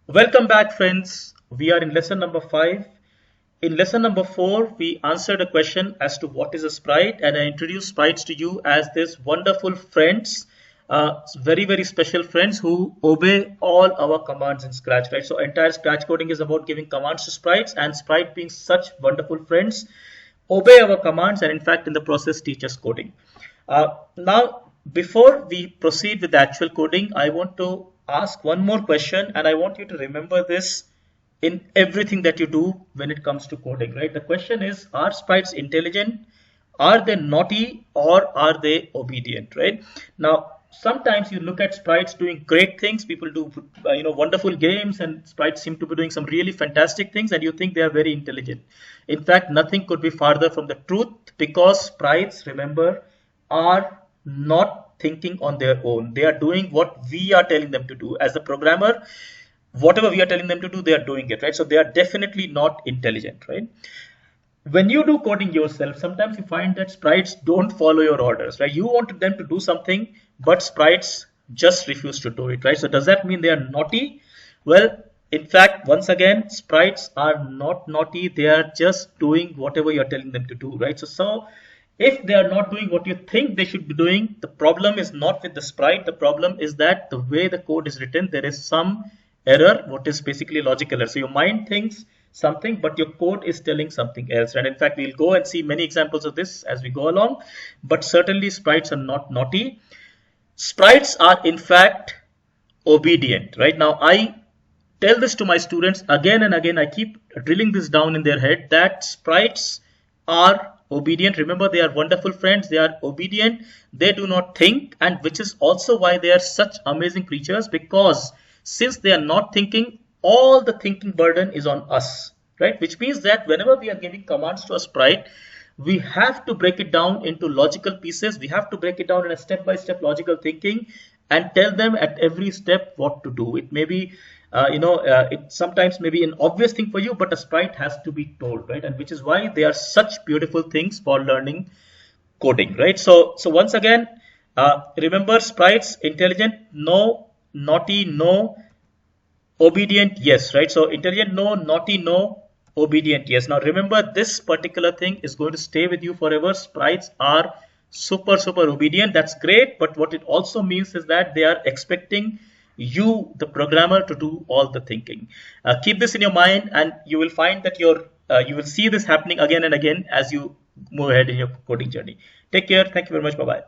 Welcome back, friends. We are in lesson number 5. In lesson number 4, we answered a question as to what is a sprite, and I introduced sprites to you as this wonderful friends, very, very special friends who obey all our commands in Scratch, right? So, entire Scratch coding is about giving commands to sprites, and sprite being such wonderful friends, obey our commands, and in fact, in the process, teach us coding. Now, before we proceed with the actual coding, I want to ask one more question, and I want you to remember this in everything that you do when it comes to coding, right? The question is, are sprites intelligent? Are they naughty, or are they obedient, right? Now, sometimes you look at sprites doing great things. People do, wonderful games, and sprites seem to be doing some really fantastic things, and you think they are very intelligent. In fact, nothing could be farther from the truth because sprites, remember, are not thinking on their own. They are doing what we are telling them to do. As a programmer, whatever we are telling them to do, they are doing it, right? So they are definitely not intelligent, right? When you do coding yourself, sometimes you find that sprites don't follow your orders, right? You want them to do something, but sprites just refuse to do it, right? So does that mean they are naughty? Well, in fact, once again, sprites are not naughty. They are just doing whatever you're telling them to do, right? So if they are not doing what you think they should be doing, the problem is not with the sprite. The problem is that the way the code is written, there is some error, what is basically logical error. So your mind thinks something, but your code is telling something else. And in fact, we'll go and see many examples of this as we go along. But certainly sprites are not naughty. Sprites are in fact obedient, right? Now I tell this to my students again and again. I keep drilling this down in their head that sprites are obedient. Remember, they are wonderful friends. They are obedient. They do not think, and which is also why they are such amazing creatures, because since they are not thinking, all the thinking burden is on us, right? Which means that whenever we are giving commands to a sprite, we have to break it down into logical pieces. We have to break it down in a step-by-step logical thinking and tell them at every step what to do. It may be, it sometimes may be an obvious thing for you, but a sprite has to be told, right? And which is why they are such beautiful things for learning coding, right? So once again, remember, sprites intelligent, no; naughty, no; obedient, yes, right? So intelligent, no; naughty, no; obedient, yes. Now remember, this particular thing is going to stay with you forever. Sprites are super obedient. That's great, but what it also means is that they are expecting you, the programmer, to do all the thinking. Keep this in your mind, and you will find that you will see this happening again and again as you move ahead in your coding journey. Take care. Thank you very much. Bye bye.